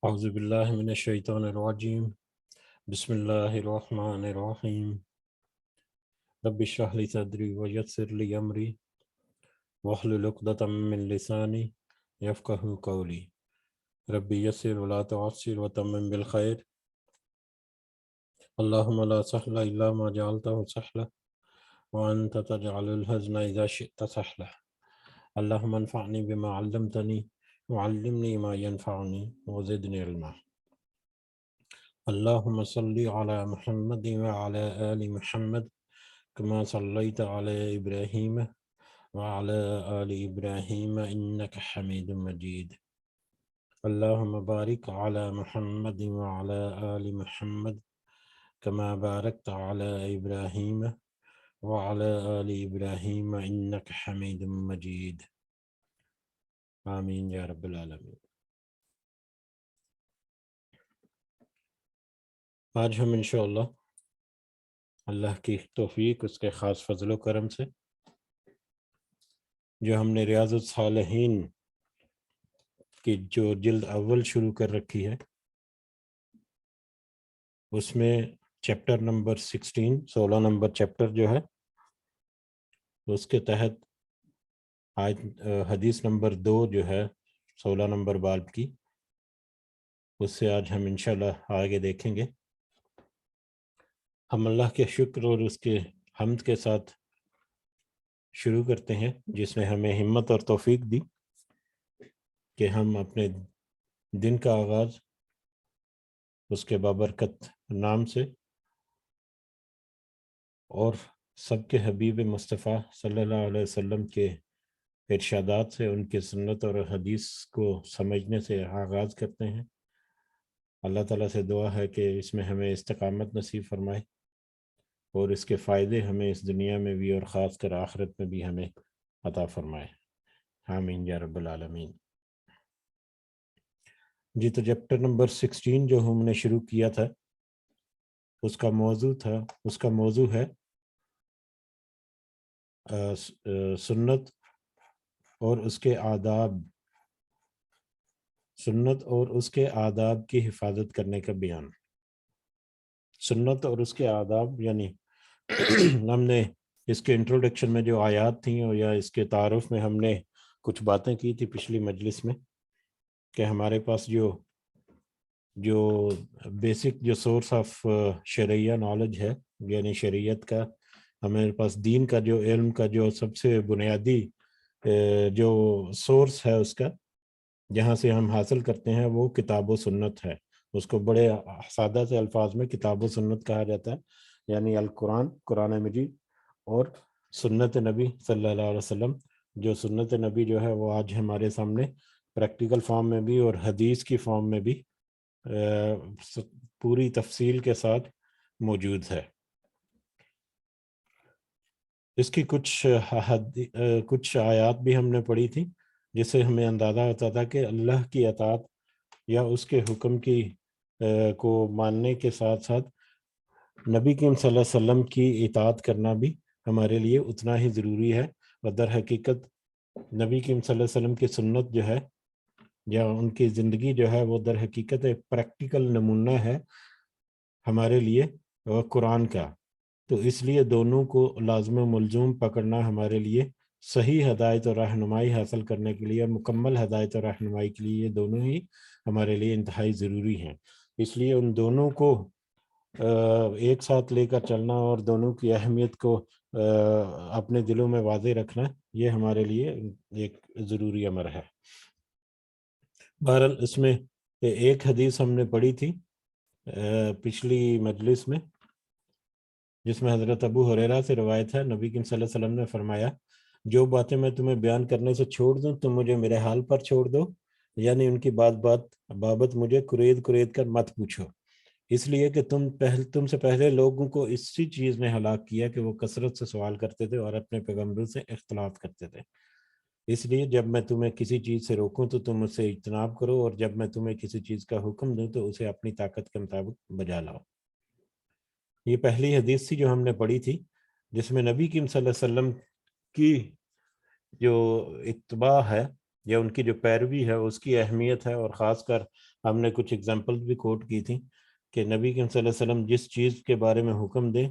اعوذ باللہ من الشیطان الرجیم بسم اللہ الرحمن الرحیم رب اشرح لی صدری ویسر لی امری واحلل عقدۃ من لسانی یفقہوا قولی رب یسر ولا تعسر وتمم بالخیر اللہم لا سہل الا ما جعلتہ سہلا وانت تجعل الحزن اذا شئت سہلا اللہم انفعنی بما علمتنی وعلمنی ما ینفعنی وزدنی علما اللہم صلی علی محمد وعلی آل محمد کما صلیت علی ابراہیم وعلی آل ابراہیم انک حمید مجید اللہم بارک علی محمد وعلی آل محمد کما بارکت علی ابراہیم وعلی آل ابراہیم انک حمید مجید آمین یا رب العالمین۔ آج ہم انشاءاللہ اللہ کی توفیق، اس کے خاص فضل و کرم سے جو ہم نے ریاض الصالحین کی جو جلد اول شروع کر رکھی ہے، اس میں چیپٹر نمبر 16 نمبر چیپٹر جو ہے، اس کے تحت حدیث نمبر 2 جو ہے 16 نمبر باب کی، اس سے آج ہم انشاءاللہ آگے دیکھیں گے۔ ہم اللہ کے شکر اور اس کے حمد کے ساتھ شروع کرتے ہیں، جس نے ہمیں ہمت اور توفیق دی کہ ہم اپنے دن کا آغاز اس کے بابرکت نام سے اور سب کے حبیب مصطفیٰ صلی اللہ علیہ وسلم کے ارشادات سے، ان کی سنت اور حدیث کو سمجھنے سے آغاز کرتے ہیں۔ اللہ تعالیٰ سے دعا ہے کہ اس میں ہمیں استقامت نصیب فرمائے اور اس کے فائدے ہمیں اس دنیا میں بھی اور خاص کر آخرت میں بھی ہمیں عطا فرمائے، آمین یا رب العالمین۔ جی، تو چیپٹر نمبر 16 جو ہم نے شروع کیا تھا، اس کا موضوع ہے سنت اور اس کے آداب، سنت اور اس کے آداب کی حفاظت کرنے کا بیان۔ سنت اور اس کے آداب یعنی ہم نے اس کے انٹروڈکشن میں جو آیات تھیں اور یا اس کے تعارف میں ہم نے کچھ باتیں کی تھی پچھلی مجلس میں، کہ ہمارے پاس جو بیسک جو سورس آف شرعیہ نالج ہے، یعنی شریعت کا، ہمارے پاس دین کا جو علم کا جو سب سے بنیادی جو سورس ہے اس کا، جہاں سے ہم حاصل کرتے ہیں، وہ کتاب و سنت ہے۔ اس کو بڑے سادہ سے الفاظ میں کتاب و سنت کہا جاتا ہے، یعنی القرآن، قرآن مجید، اور سنت نبی صلی اللہ علیہ وسلم۔ جو سنت نبی جو ہے وہ آج ہمارے سامنے پریکٹیکل فارم میں بھی اور حدیث کی فارم میں بھی پوری تفصیل کے ساتھ موجود ہے۔ اس کی کچھ آیات بھی ہم نے پڑھی تھی، جس سے ہمیں اندازہ ہوتا تھا کہ اللہ کی اطاعت یا اس کے حکم کو ماننے کے ساتھ ساتھ نبی کریم صلی اللہ علیہ وسلم کی اطاعت کرنا بھی ہمارے لیے اتنا ہی ضروری ہے۔ اور در حقیقت نبی کریم صلی اللہ علیہ وسلم کی سنت جو ہے یا ان کی زندگی جو ہے، وہ در حقیقت ایک پریکٹیکل نمونہ ہے ہمارے لیے قرآن کا۔ تو اس لیے دونوں کو لازم و ملزوم پکڑنا ہمارے لیے صحیح ہدایت اور رہنمائی حاصل کرنے کے لیے اور مکمل ہدایت اور رہنمائی کے لیے، یہ دونوں ہی ہمارے لیے انتہائی ضروری ہیں۔ اس لیے ان دونوں کو ایک ساتھ لے کر چلنا اور دونوں کی اہمیت کو اپنے دلوں میں واضح رکھنا، یہ ہمارے لیے ایک ضروری امر ہے۔ بہرحال اس میں ایک حدیث ہم نے پڑھی تھی پچھلی مجلس میں، جس میں حضرت ابو ہریرہ سے روایت ہے، نبی کریم صلی اللہ علیہ وسلم نے فرمایا، جو باتیں میں تمہیں بیان کرنے سے چھوڑ دوں تم مجھے میرے حال پر چھوڑ دو، یعنی ان کی بابت مجھے کرید کر مت پوچھو، اس لیے کہ تم سے پہلے لوگوں کو اسی چیز نے ہلاک کیا کہ وہ کثرت سے سوال کرتے تھے اور اپنے پیغمبروں سے اختلاف کرتے تھے۔ اس لیے جب میں تمہیں کسی چیز سے روکوں تو تم اس سے اجتناب کرو، اور جب میں تمہیں کسی چیز کا حکم دوں تو اسے اپنی طاقت کے مطابق بجا لاؤ۔ یہ پہلی حدیث تھی جو ہم نے پڑھی تھی، جس میں نبی کریم صلی اللہ علیہ وسلم کی جو اتباع ہے یا ان کی جو پیروی ہے اس کی اہمیت ہے، اور خاص کر ہم نے کچھ اگزامپل بھی کوٹ کی تھیں کہ نبی کریم صلی اللہ علیہ وسلم جس چیز کے بارے میں حکم دیں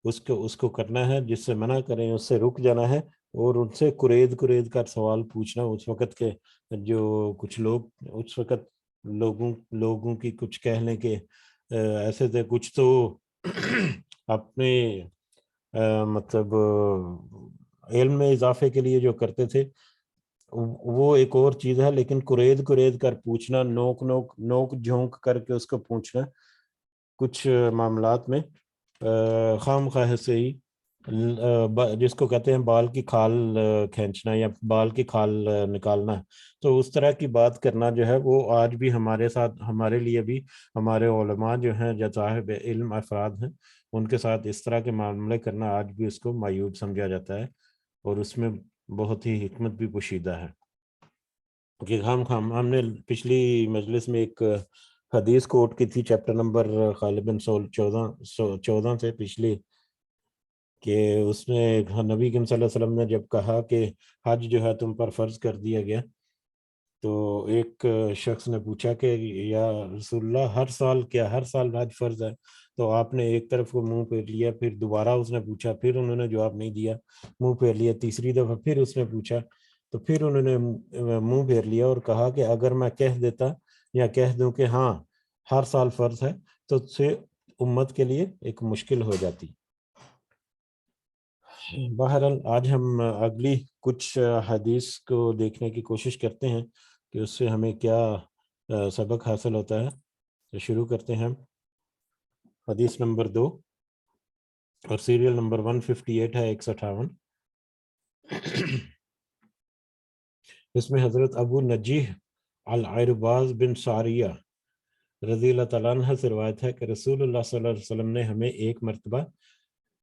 اس کو کرنا ہے، جس سے منع کریں اس سے رک جانا ہے، اور ان سے کرید کر سوال پوچھنا۔ اس وقت کے جو کچھ لوگ اس وقت لوگوں کی کچھ کہہ لیں کہ ایسے تھے، کچھ تو اپنے مطلب علم میں اضافے کے لیے جو کرتے تھے وہ ایک اور چیز ہے، لیکن کرید کر پوچھنا، نوک جھونک کر کے اس کو پوچھنا کچھ معاملات میں خام خواہ سے ہی جس کو کہتے ہیں بال کی کھال کھینچنا یا بال کی کھال نکالنا، تو اس طرح کی بات کرنا جو ہے وہ آج بھی ہمارے ساتھ، ہمارے لیے بھی، ہمارے علماء جو ہیں جو صاحب علم افراد ہیں ان کے ساتھ اس طرح کے معاملے کرنا آج بھی اس کو معیوب سمجھا جاتا ہے، اور اس میں بہت ہی حکمت بھی پوشیدہ ہے۔ کہ ہم نے پچھلی مجلس میں ایک حدیث کوٹ کی تھی، چیپٹر نمبر غالباً 14 سے پچھلی، کہ اس میں نبی کریم صلی اللہ علیہ وسلم نے جب کہا کہ حج جو ہے تم پر فرض کر دیا گیا، تو ایک شخص نے پوچھا کہ یا رسول اللہ ہر سال حج فرض ہے؟ تو آپ نے ایک طرف کو منہ پھیر لیا، پھر دوبارہ اس نے پوچھا، پھر انہوں نے جواب نہیں دیا، منہ پھیر لیا، تیسری دفعہ پھر اس نے پوچھا تو پھر انہوں نے منہ پھیر لیا اور کہا کہ اگر میں کہہ دیتا یا کہہ دوں کہ ہاں ہر سال فرض ہے تو اس سے امت کے لیے ایک مشکل ہو جاتی۔ بہرحال آج ہم اگلی کچھ حدیث کو دیکھنے کی کوشش کرتے ہیں کہ اس سے ہمیں کیا سبق حاصل ہوتا ہے۔ تو شروع کرتے ہیں ہم حدیث نمبر 2 اور سیریل نمبر 158 ہے 158۔ اس میں حضرت ابو نجیح العرباز بن ساریہ رضی اللہ تعالیٰ عنہ سے روایت ہے کہ رسول اللہ صلی اللہ علیہ وسلم نے ہمیں ایک مرتبہ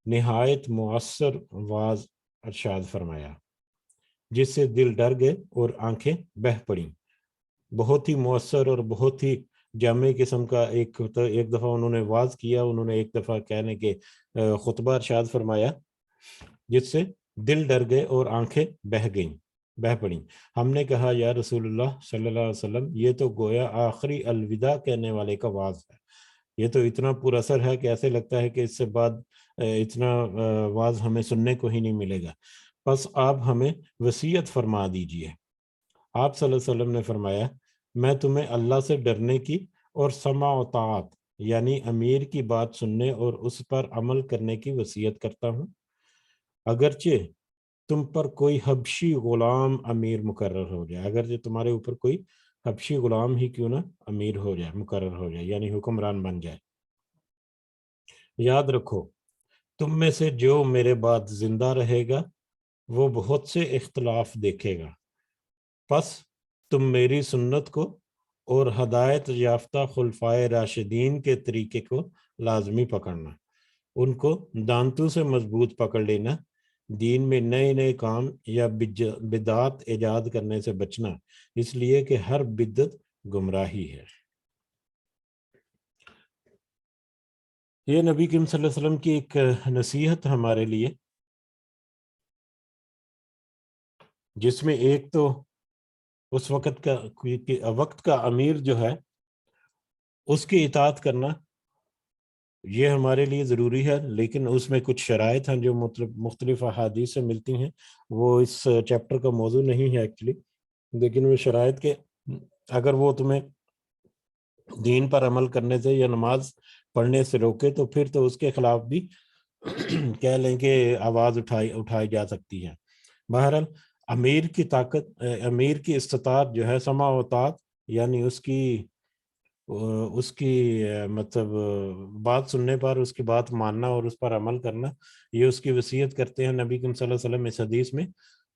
نہایت مؤثر واعظ ارشاد فرمایا جس سے دل ڈر گئے اور آنکھیں بہہ پڑیں۔ بہت ہی مؤثر اور بہت ہی جامع قسم کا ایک دفعہ انہوں نے واعظ کیا، انہوں نے ایک دفعہ کہنے کے خطبہ ارشاد فرمایا جس سے دل ڈر گئے اور آنکھیں بہہ پڑیں۔ ہم نے کہا یا رسول اللہ صلی اللہ علیہ وسلم یہ تو گویا آخری الوداع کہنے والے کا واعظ ہے، یہ تو اتنا پر اثر ہے کہ ایسے لگتا ہے کہ اس سے بعد اتنا واعظ ہمیں سننے کو ہی نہیں ملے گا، بس آپ ہمیں وصیت فرما دیجئے۔ آپ صلی اللہ علیہ وسلم نے فرمایا میں تمہیں اللہ سے ڈرنے کی اور سمع و طاعت یعنی امیر کی بات سننے اور اس پر عمل کرنے کی وصیت کرتا ہوں، اگرچہ تم پر کوئی حبشی غلام امیر مقرر ہو جائے، اگرچہ تمہارے اوپر کوئی حبشی غلام ہی کیوں نہ امیر ہو جائے، مقرر ہو جائے، یعنی حکمران بن جائے۔ یاد رکھو تم میں سے جو میرے بعد زندہ رہے گا وہ بہت سے اختلاف دیکھے گا، پس تم میری سنت کو اور ہدایت یافتہ خلفائے راشدین کے طریقے کو لازمی پکڑنا، ان کو دانتوں سے مضبوط پکڑ لینا، دین میں نئے نئے کام یا بدعات ایجاد کرنے سے بچنا، اس لیے کہ ہر بدعت گمراہی ہے۔ یہ نبی کریم صلی اللہ علیہ وسلم کی ایک نصیحت ہمارے لیے، جس میں ایک تو اس وقت کا امیر جو ہے اس کی اطاعت کرنا یہ ہمارے لیے ضروری ہے، لیکن اس میں کچھ شرائط ہیں جو مختلف احادیث سے ملتی ہیں، وہ اس چیپٹر کا موضوع نہیں ہے ایکچولی، لیکن وہ شرائط کے اگر وہ تمہیں دین پر عمل کرنے سے یا نماز پڑھنے سے روکے تو پھر تو اس کے خلاف بھی کہہ لیں کہ آواز اٹھائی جا سکتی ہے۔ بہرحال امیر کی طاقت، امیر کی استطاعت جو ہے سمع و طاعت یعنی اس کی مطلب بات سننے پر اس کی بات ماننا اور اس پر عمل کرنا، یہ اس کی وصیت کرتے ہیں نبی کریم صلی اللہ علیہ وسلم اس حدیث میں،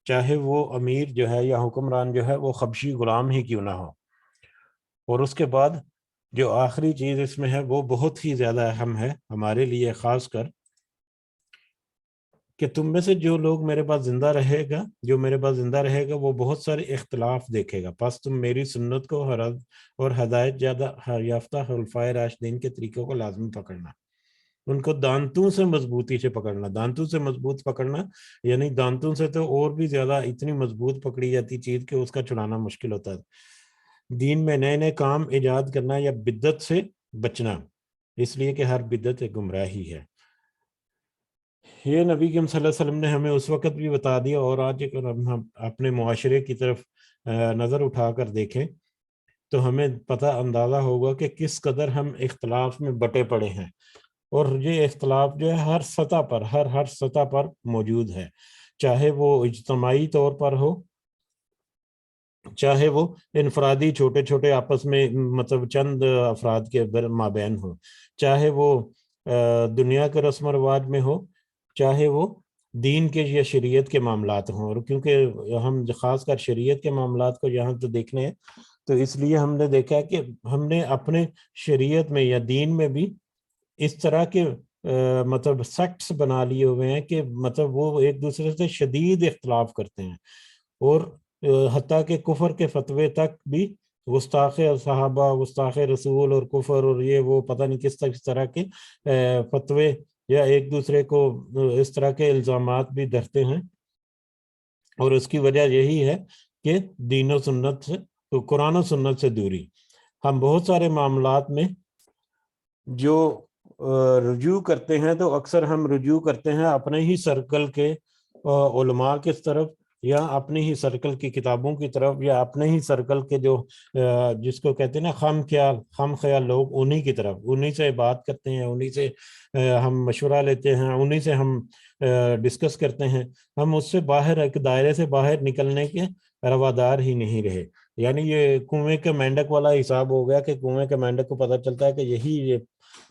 چاہے وہ امیر جو ہے یا حکمران جو ہے وہ حبشی غلام ہی کیوں نہ ہو۔ اور اس کے بعد جو آخری چیز اس میں ہے وہ بہت ہی زیادہ اہم ہے ہمارے لیے، خاص کر کہ تم میں سے جو لوگ میرے پاس زندہ رہے گا وہ بہت سارے اختلاف دیکھے گا، پس تم میری سنت کو اور ہدایت یافتہ خلفائے راشدین کے طریقوں کو لازمی پکڑنا۔ ان کو دانتوں سے مضبوطی سے پکڑنا. دانتوں سے مضبوط پکڑنا یعنی دانتوں سے تو اور بھی زیادہ اتنی مضبوط پکڑی جاتی چیز کہ اس کا چھڑانا مشکل ہوتا ہے. دین میں نئے نئے کام ایجاد کرنا یا بدعت سے بچنا، اس لیے کہ ہر بدعت ایک گمراہی ہے. یہ نبی کریم صلی اللہ علیہ وسلم نے ہمیں اس وقت بھی بتا دیا، اور آج اگر ہم اپنے معاشرے کی طرف نظر اٹھا کر دیکھیں تو ہمیں پتہ اندازہ ہوگا کہ کس قدر ہم اختلاف میں بٹے پڑے ہیں. اور یہ اختلاف جو ہے ہر سطح پر ہر سطح پر موجود ہے، چاہے وہ اجتماعی طور پر ہو، چاہے وہ انفرادی چھوٹے چھوٹے آپس میں مطلب چند افراد کے مابین ہو، چاہے وہ دنیا کے رسم و رواج میں ہو، چاہے وہ دین کے یا شریعت کے معاملات ہوں. اور کیونکہ ہم خاص کر شریعت کے معاملات کو یہاں تو دیکھنے ہیں، تو اس لیے ہم نے دیکھا ہے کہ ہم نے اپنے شریعت میں یا دین میں بھی اس طرح کے مطلب سیکٹس بنا لیے ہوئے ہیں کہ مطلب وہ ایک دوسرے سے شدید اختلاف کرتے ہیں، اور حتیٰ کہ کفر کے فتوے تک بھی گستاخ صحابہ، گستاخ رسول اور کفر اور یہ وہ پتہ نہیں کس طرح کے فتوے یا ایک دوسرے کو اس طرح کے الزامات بھی دھرتے ہیں. اور اس کی وجہ یہی ہے کہ دین و سنت سے، قرآن و سنت سے دوری. ہم بہت سارے معاملات میں جو رجوع کرتے ہیں تو اکثر ہم رجوع کرتے ہیں اپنے ہی سرکل کے علماء کی طرف، یا اپنی ہی سرکل کی کتابوں کی طرف، یا اپنے ہی سرکل کے جو جس کو کہتے ہیں نا خم خیال لوگ، انہی کی طرف، انہی سے بات کرتے ہیں، انہی سے ہم مشورہ لیتے ہیں، انہی سے ہم ڈسکس کرتے ہیں. ہم اس سے باہر، ایک دائرے سے باہر نکلنے کے روادار ہی نہیں رہے. یعنی یہ کنویں کے مینڈک والا حساب ہو گیا کہ کنویں کے مینڈک کو پتہ چلتا ہے کہ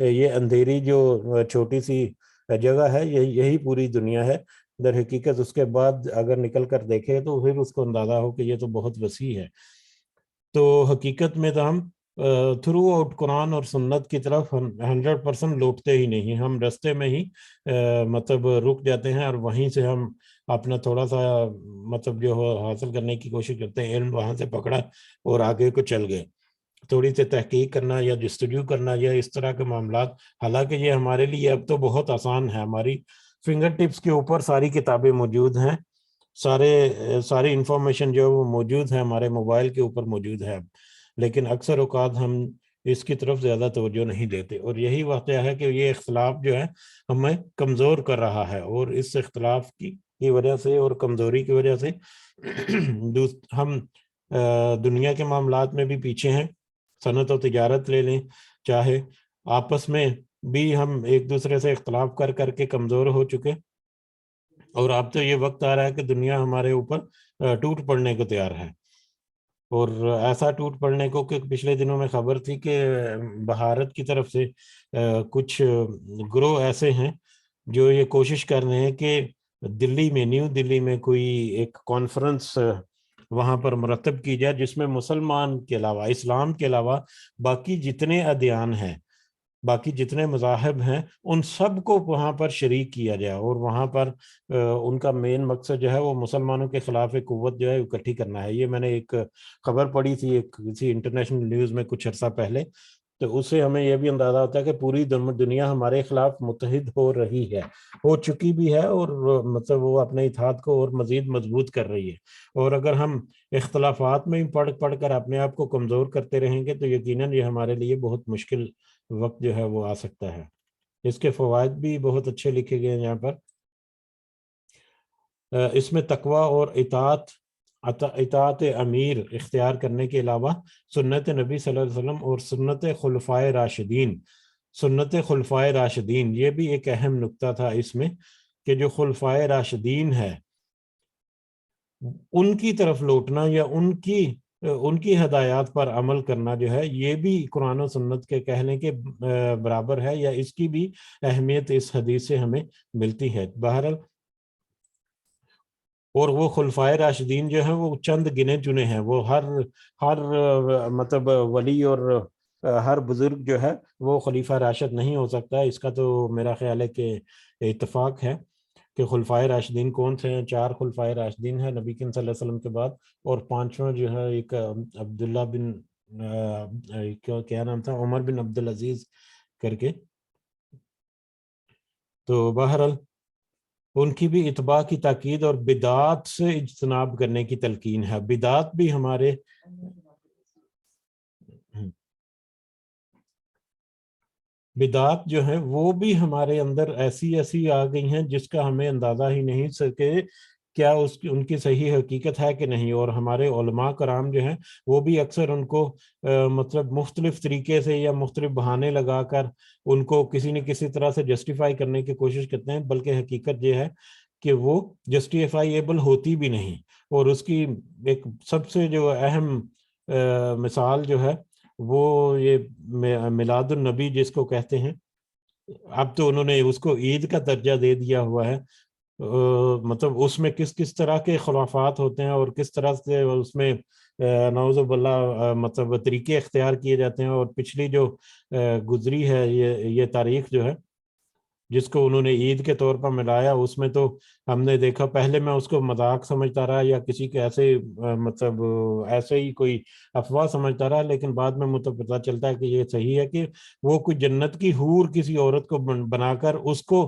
یہ اندھیری جو چھوٹی سی جگہ ہے یہی پوری دنیا ہے. در حقیقت اس کے بعد اگر نکل کر دیکھے تو پھر اس کو اندازہ ہو کہ یہ تو بہت وسیع ہے. تو حقیقت میں تو ہم تھرو آؤٹ قرآن اور سنت کی طرف 100% لوٹتے ہی نہیں. ہم رستے میں ہی مطلب رک جاتے ہیں، اور وہیں سے ہم اپنا تھوڑا سا مطلب جو حاصل کرنے کی کوشش کرتے ہیں، علم وہاں سے پکڑا اور آگے کو چل گئے. تھوڑی سی تحقیق کرنا یا جستجو کرنا یا اس طرح کے معاملات، حالانکہ یہ ہمارے لیے اب تو بہت آسان ہے. ہماری فنگر ٹپس کے اوپر ساری کتابیں موجود ہیں، ساری انفارمیشن جو وہ موجود ہے ہمارے موبائل کے اوپر موجود ہے. لیکن اکثر اوقات ہم اس کی طرف زیادہ توجہ نہیں دیتے، اور یہی واقعہ ہے کہ یہ اختلاف جو ہے ہمیں کمزور کر رہا ہے. اور اس اختلاف کی وجہ سے اور کمزوری کی وجہ سے ہم دنیا کے معاملات میں بھی پیچھے ہیں. صنعت و تجارت لے لیں، چاہے آپس میں بھی ہم ایک دوسرے سے اختلاف کر کر کے کمزور ہو چکے. اور اب تو یہ وقت آ رہا ہے کہ دنیا ہمارے اوپر ٹوٹ پڑنے کو تیار ہے. اور ایسا ٹوٹ پڑنے کو کہ پچھلے دنوں میں خبر تھی کہ بھارت کی طرف سے کچھ گروہ ایسے ہیں جو یہ کوشش کر رہے ہیں کہ نیو دلی میں کوئی ایک کانفرنس وہاں پر مرتب کی جائے، جس میں مسلمان کے علاوہ، اسلام کے علاوہ باقی جتنے ادیان ہیں، باقی جتنے مذاہب ہیں، ان سب کو وہاں پر شریک کیا جائے. اور وہاں پر ان کا مین مقصد جو ہے وہ مسلمانوں کے خلاف ایک قوت جو ہے اکٹھی کرنا ہے. یہ میں نے ایک خبر پڑھی تھی کسی انٹرنیشنل نیوز میں کچھ عرصہ پہلے، تو اس سے ہمیں یہ بھی اندازہ ہوتا ہے کہ پوری دنیا ہمارے خلاف متحد ہو رہی ہے، ہو چکی بھی ہے، اور مطلب وہ اپنے اتحاد کو اور مزید مضبوط کر رہی ہے. اور اگر ہم اختلافات میں پڑھ کر اپنے آپ کو کمزور کرتے رہیں گے تو یقیناً یہ ہمارے لیے بہت مشکل وقت جو ہے وہ آ سکتا ہے. اس کے فوائد بھی بہت اچھے لکھے گئے ہیں یہاں پر. اس میں تقوی اور اطاعت امیر اختیار کرنے کے علاوہ سنت نبی صلی اللہ علیہ وسلم اور سنت خلفائے راشدین یہ بھی ایک اہم نقطہ تھا اس میں، کہ جو خلفائے راشدین ہے ان کی طرف لوٹنا یا ان کی ہدایات پر عمل کرنا جو ہے، یہ بھی قرآن و سنت کے کہنے کے برابر ہے، یا اس کی بھی اہمیت اس حدیث سے ہمیں ملتی ہے. بہرحال، اور وہ خلفائے راشدین جو ہیں وہ چند گنے چنے ہیں. وہ ہر مطلب ولی اور ہر بزرگ جو ہے وہ خلیفہ راشد نہیں ہو سکتا. اس کا تو میرا خیال ہے کہ اتفاق ہے کہ خلفائے راشدین کون سے ہیں. 4 خلفائے راشدین ہیں نبی کریم صلی اللہ علیہ وسلم کے بعد، اور 5واں جو ہے ایک عبداللہ بن کیا نام تھا، عمر بن عبدالعزیز کر کے. تو بہرحال ان کی بھی اتباع کی تاکید اور بدعات سے اجتناب کرنے کی تلقین ہے. بدعات بھی ہمارے بدعات جو ہیں وہ بھی ہمارے اندر ایسی ایسی آ گئی ہیں جس کا ہمیں اندازہ ہی نہیں سکے کیا ان کی صحیح حقیقت ہے کہ نہیں. اور ہمارے علماء کرام جو ہیں وہ بھی اکثر ان کو مطلب مختلف طریقے سے یا مختلف بہانے لگا کر ان کو کسی نہ کسی طرح سے جسٹیفائی کرنے کی کوشش کرتے ہیں، بلکہ حقیقت یہ ہے کہ وہ جسٹیفائیبل ہوتی بھی نہیں. اور اس کی ایک سب سے جو اہم مثال جو ہے وہ یہ میلاد النبی جس کو کہتے ہیں. اب تو انہوں نے اس کو عید کا درجہ دے دیا ہوا ہے. مطلب اس میں کس کس طرح کے خرافات ہوتے ہیں اور کس طرح سے اس میں نعوذ باللہ مطلب طریقے اختیار کیے جاتے ہیں. اور پچھلی جو گزری ہے یہ تاریخ جو ہے جس کو انہوں نے عید کے طور پر ملایا، اس میں تو ہم نے دیکھا پہلے میں اس کو مذاق سمجھتا رہا یا کسی کے ایسے مطلب ایسے ہی کوئی افواہ سمجھتا رہا، لیکن بعد میں مجھے پتہ چلتا ہے کہ یہ صحیح ہے کہ وہ کوئی جنت کی حور کسی عورت کو بنا کر اس کو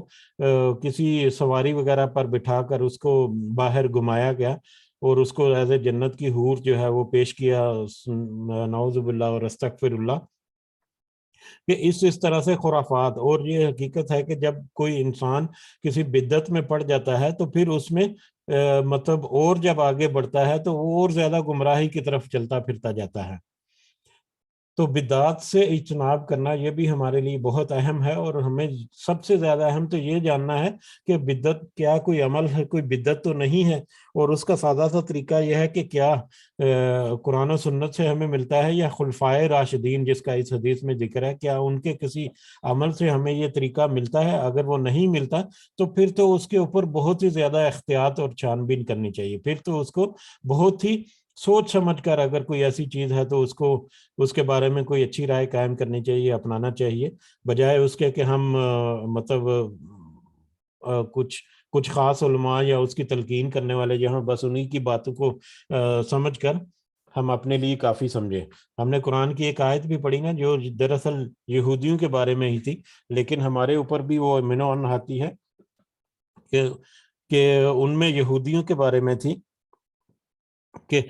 کسی سواری وغیرہ پر بٹھا کر اس کو باہر گھمایا گیا اور اس کو ایز اے جنت کی حور جو ہے وہ پیش کیا. نعوذ باللہ اور استغفر اللہ کہ اس طرح سے خرافات. اور یہ حقیقت ہے کہ جب کوئی انسان کسی بدعت میں پڑ جاتا ہے تو پھر اس میں مطلب اور جب آگے بڑھتا ہے تو وہ اور زیادہ گمراہی کی طرف چلتا پھرتا جاتا ہے. تو بدعات سے اجتناب کرنا یہ بھی ہمارے لیے بہت اہم ہے. اور ہمیں سب سے زیادہ اہم تو یہ جاننا ہے کہ بدعت کیا کوئی عمل ہے، کوئی بدعت تو نہیں ہے. اور اس کا سادہ سا طریقہ یہ ہے کہ کیا قرآن و سنت سے ہمیں ملتا ہے یا خلفائے راشدین جس کا اس حدیث میں ذکر ہے کیا ان کے کسی عمل سے ہمیں یہ طریقہ ملتا ہے. اگر وہ نہیں ملتا تو پھر تو اس کے اوپر بہت ہی زیادہ احتیاط اور چھان بین کرنی چاہیے. پھر تو اس کو بہت ہی سوچ سمجھ کر اگر کوئی ایسی چیز ہے تو اس کے بارے میں کوئی اچھی رائے قائم کرنی چاہیے، اپنانا چاہیے، بجائے اس کے کہ ہم مطلب کچھ خاص علماء یا اس کی تلقین کرنے والے جہاں بس انہی کی باتوں کو سمجھ کر ہم اپنے لیے کافی سمجھے. ہم نے قرآن کی ایک آیت بھی پڑھی نا جو دراصل یہودیوں کے بارے میں ہی تھی، لیکن ہمارے اوپر بھی وہ منون آتی ہے کہ ان میں یہودیوں کے بارے میں تھی کہ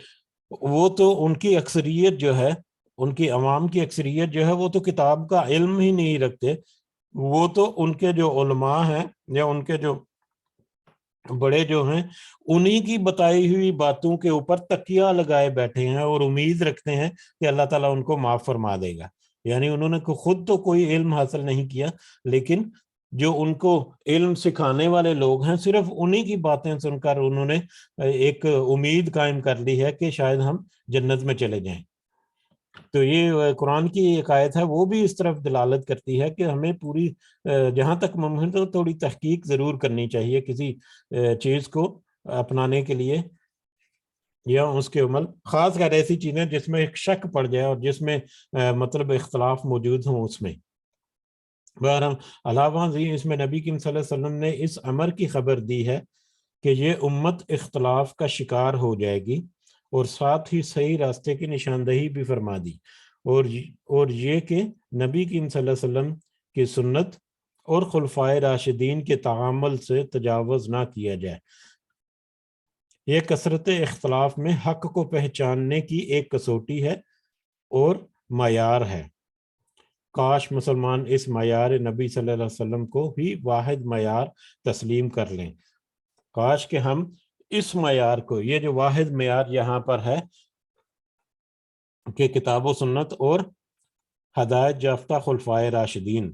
وہ تو ان کی اکثریت جو ہے، ان کی عوام کی اکثریت جو ہے وہ تو کتاب کا علم ہی نہیں رکھتے. وہ تو ان کے جو علماء ہیں یا ان کے جو بڑے جو ہیں انہی کی بتائی ہوئی باتوں کے اوپر تکیہ لگائے بیٹھے ہیں اور امید رکھتے ہیں کہ اللہ تعالیٰ ان کو معاف فرما دے گا. یعنی انہوں نے خود تو کوئی علم حاصل نہیں کیا، لیکن جو ان کو علم سکھانے والے لوگ ہیں صرف انہی کی باتیں سن کر انہوں نے ایک امید قائم کر لی ہے کہ شاید ہم جنت میں چلے جائیں. تو یہ قرآن کی ایک آیت ہے، وہ بھی اس طرف دلالت کرتی ہے کہ ہمیں پوری جہاں تک ممکن تو تھوڑی تحقیق ضرور کرنی چاہیے کسی چیز کو اپنانے کے لیے یا اس کے عمل، خاص کر ایسی چیزیں جس میں ایک شک پڑ جائے اور جس میں مطلب اختلاف موجود ہوں اس میں. بہرحال علاوہ اس میں نبی کریم صلی اللہ علیہ وسلم نے اس امر کی خبر دی ہے کہ یہ امت اختلاف کا شکار ہو جائے گی، اور ساتھ ہی صحیح راستے کی نشاندہی بھی فرما دی. اور یہ کہ نبی کریم صلی اللہ علیہ وسلم کی سنت اور خلفائے راشدین کے تعامل سے تجاوز نہ کیا جائے. یہ کثرت اختلاف میں حق کو پہچاننے کی ایک کسوٹی ہے اور معیار ہے. کاش مسلمان اس معیار نبی صلی اللہ علیہ وسلم کو ہی واحد معیار تسلیم کر لیں. کاش کہ ہم اس معیار کو، یہ جو واحد معیار یہاں پر ہے کہ کتاب و سنت اور ہدایت یافتہ خلفائے راشدین،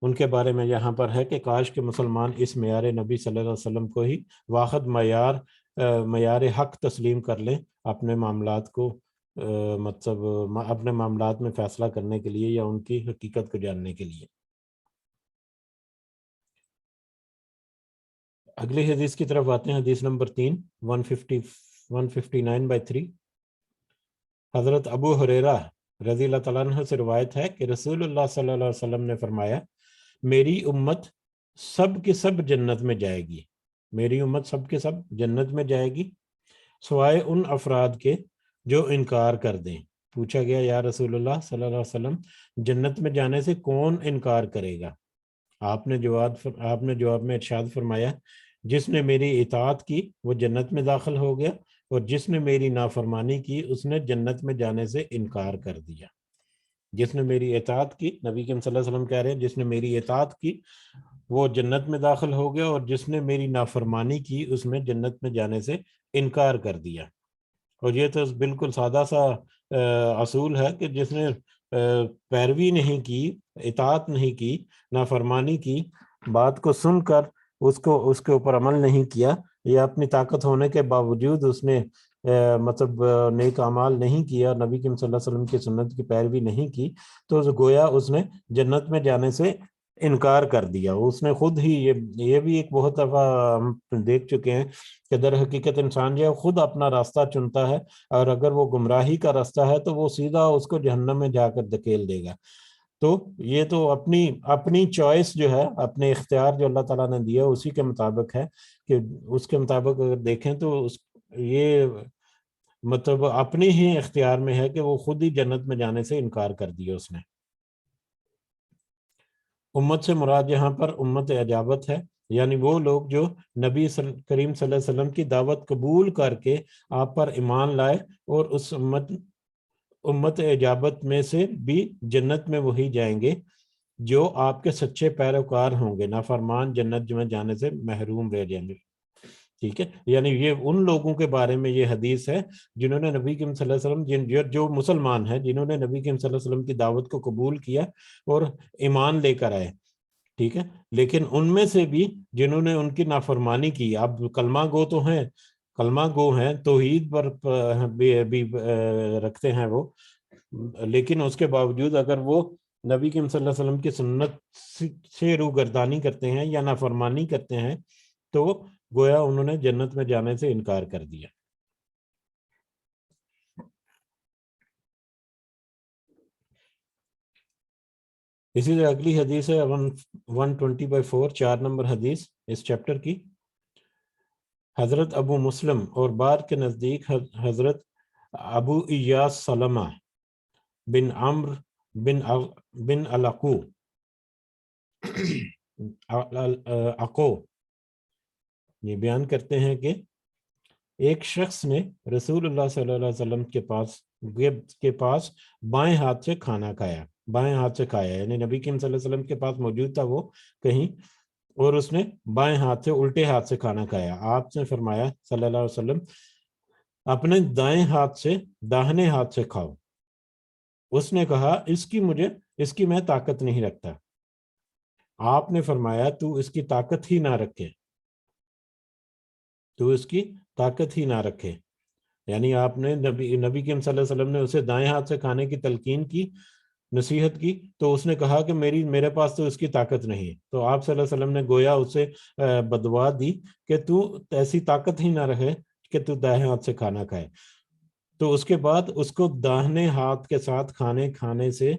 ان کے بارے میں یہاں پر ہے کہ کاش کہ مسلمان اس معیار نبی صلی اللہ علیہ وسلم کو ہی واحد معیار حق تسلیم کر لیں اپنے معاملات کو مطلب اپنے معاملات میں فیصلہ کرنے کے لیے یا ان کی حقیقت کو جاننے کے لیے. اگلی حدیث کی طرف آتے ہیں، حدیث نمبر 3 159/3. حضرت ابو ہریرہ رضی اللہ تعالیٰ عنہ سے روایت ہے کہ رسول اللہ صلی اللہ علیہ وسلم نے فرمایا میری امت سب کے سب جنت میں جائے گی. میری امت سب کے سب جنت میں جائے گی سوائے ان افراد کے جو انکار کر دیں. پوچھا گیا یا رسول اللہ صلی اللہ علیہ وسلم جنت میں جانے سے کون انکار کرے گا؟ آپ نے جواب میں ارشاد فرمایا جس نے میری اطاعت کی وہ جنت میں داخل ہو گیا اور جس نے میری نافرمانی کی اس نے جنت میں جانے سے انکار کر دیا۔ جس نے میری اطاعت کی، نبی کریم صلی اللہ علیہ وسلم کہہ رہے ہیں جس نے میری اطاعت کی وہ جنت میں داخل ہو گیا اور جس نے میری نافرمانی کی اس نے جنت میں جانے سے انکار کر دیا۔ اور یہ تو بالکل سادہ سا اصول ہے کہ جس نے پیروی نہیں کی، اطاعت نہیں کی، نافرمانی کی، بات کو سن کر اس کے اوپر عمل نہیں کیا، یا اپنی طاقت ہونے کے باوجود اس نے مطلب نیک اعمال نہیں کیا، نبی کریم صلی اللہ علیہ وسلم کی سنت کی پیروی نہیں کی، تو گویا اس نے جنت میں جانے سے انکار کر دیا۔ اس نے خود ہی یہ بھی ایک بہت دفعہ ہم دیکھ چکے ہیں کہ در حقیقت انسان جو ہے خود اپنا راستہ چنتا ہے، اور اگر وہ گمراہی کا راستہ ہے تو وہ سیدھا اس کو جہنم میں جا کر دھکیل دے گا۔ تو یہ تو اپنی چوائس جو ہے، اپنے اختیار جو اللہ تعالیٰ نے دیا اسی کے مطابق ہے، کہ اس کے مطابق اگر دیکھیں تو یہ مطلب اپنی ہی اختیار میں ہے کہ وہ خود ہی جنت میں جانے سے انکار کر دیا اس نے۔ امت سے مراد یہاں پر امت اجابت ہے، یعنی وہ لوگ جو نبی کریم صلی اللہ علیہ وسلم کی دعوت قبول کر کے آپ پر ایمان لائے، اور اس امت اجابت میں سے بھی جنت میں وہی جائیں گے جو آپ کے سچے پیروکار ہوں گے، نافرمان جنت میں جانے سے محروم رہ جائیں گے۔ ٹھیک ہے، یعنی یہ ان لوگوں کے بارے میں یہ حدیث ہے جنہوں نے نبی کریم صلی اللہ علیہ وسلم، جو مسلمان ہیں جنہوں نے نبی کریم صلی اللہ علیہ وسلم کی دعوت کو قبول کیا اور ایمان لے کر آئے، ٹھیک ہے، لیکن ان میں سے بھی جنہوں نے ان کی نافرمانی کی، اب کلمہ گو تو ہیں، کلمہ گو ہیں، توحید پر بھی رکھتے ہیں وہ، لیکن اس کے باوجود اگر وہ نبی کریم صلی اللہ علیہ وسلم کی سنت سے روگردانی کرتے ہیں یا نافرمانی کرتے ہیں تو گویا انہوں نے جنت میں جانے سے انکار کر دیا۔ اسی طرح اگلی حدیث ہے 120/4، 4 نمبر حدیث اس چیپٹر کی۔ حضرت ابو مسلم اور بار کے نزدیک حضرت ابو ایاس سلمہ بن عمرو بن عقو یہ بیان کرتے ہیں کہ ایک شخص نے رسول اللہ صلی اللہ علیہ وسلم کے پاس بائیں ہاتھ سے کھانا کھایا، بائیں ہاتھ سے کھایا، یعنی نبی کریم صلی اللہ علیہ وسلم کے پاس موجود تھا وہ کہیں، اور اس نے بائیں ہاتھ سے الٹے ہاتھ سے کھانا کھایا۔ آپ نے فرمایا صلی اللہ علیہ وسلم اپنے دائیں ہاتھ سے داہنے ہاتھ سے کھاؤ۔ اس نے کہا اس کی میں طاقت نہیں رکھتا۔ آپ نے فرمایا تو اس کی طاقت ہی نہ رکھے، تو اس کی طاقت ہی نہ رکھے، یعنی آپ نے نبی کریم صلی اللہ علیہ وسلم نے اسے دائیں ہاتھ سے کھانے کی تلقین کی، نصیحت کی، تو اس نے کہا کہ میرے پاس تو اس کی طاقت نہیں، تو آپ صلی اللہ علیہ وسلم نے گویا اسے بددعا دی کہ تو ایسی طاقت ہی نہ رہے کہ تو دائیں ہاتھ سے کھانا کھائے۔ تو اس کے بعد اس کو داہنے ہاتھ کے ساتھ کھانے سے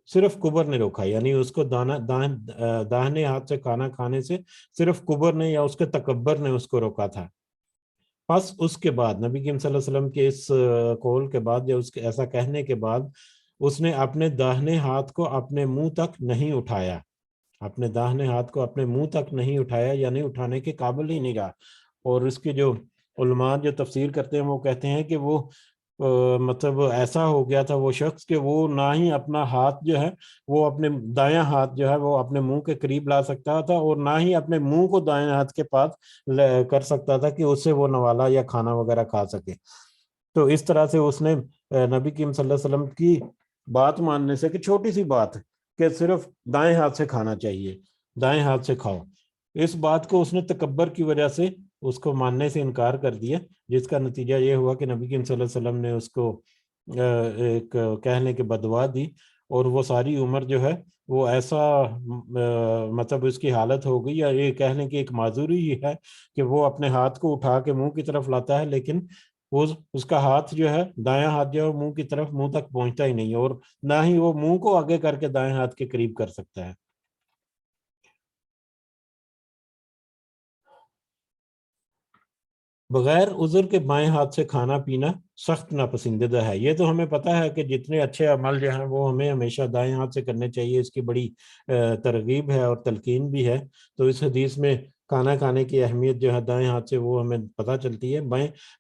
صرف کبر نے روکا، یعنی اس کو داہنے ہاتھ سے کھانا کھانے سے صرف کبر نے یا اس کے تکبر نے اس کو روکا تھا۔ پس اس کے بعد نبی کریم صلی اللہ علیہ وسلم کے اس قول کے بعد یا اس کے ایسا کہنے کے بعد اس نے اپنے داہنے ہاتھ کو اپنے منہ تک نہیں اٹھایا، اپنے داہنے ہاتھ کو اپنے منہ تک نہیں اٹھایا، یعنی اٹھانے کے قابل ہی نہیں رہا۔ اور اس کے جو علماء جو تفسیر کرتے ہیں وہ کہتے ہیں کہ وہ مطلب ایسا ہو گیا تھا وہ شخص کہ وہ نہ ہی اپنا ہاتھ جو ہے وہ اپنے دایاں ہاتھ جو ہے وہ اپنے منہ کے قریب لا سکتا تھا، اور نہ ہی اپنے منہ کو دائیں ہاتھ کے پاس کر سکتا تھا کہ اس سے وہ نوالا یا کھانا وغیرہ کھا سکے۔ تو اس طرح سے اس نے نبی کریم صلی اللہ علیہ وسلم کی بات ماننے سے، کہ چھوٹی سی بات کہ صرف دائیں ہاتھ سے کھانا چاہیے، دائیں ہاتھ سے کھاؤ، اس بات کو اس نے تکبر کی وجہ سے اس کو ماننے سے انکار کر دیا، جس کا نتیجہ یہ ہوا کہ نبی کریم صلی اللہ علیہ وسلم نے اس کو ایک کہنے کے بددعا دی، اور وہ ساری عمر جو ہے وہ ایسا مطلب اس کی حالت ہو گئی، یا یہ کہنے کی ایک معذوری ہی ہے کہ وہ اپنے ہاتھ کو اٹھا کے منہ کی طرف لاتا ہے، لیکن اس کا ہاتھ جو ہے دایاں ہاتھ جو ہے منہ کی طرف منہ تک پہنچتا ہی نہیں، اور نہ ہی وہ منہ کو آگے کر کے دائیں ہاتھ کے قریب کر سکتا ہے۔ بغیر عذر کے بائیں ہاتھ سے کھانا پینا سخت ناپسندیدہ ہے۔ یہ تو ہمیں پتہ ہے کہ جتنے اچھے عمل جو ہیں وہ ہمیں ہمیشہ دائیں ہاتھ سے کرنے چاہیے، اس کی بڑی ترغیب ہے اور تلقین بھی ہے۔ تو اس حدیث میں کھانا کھانے کی اہمیت جو ہے دائیں ہاتھ سے وہ ہمیں پتہ چلتی ہے۔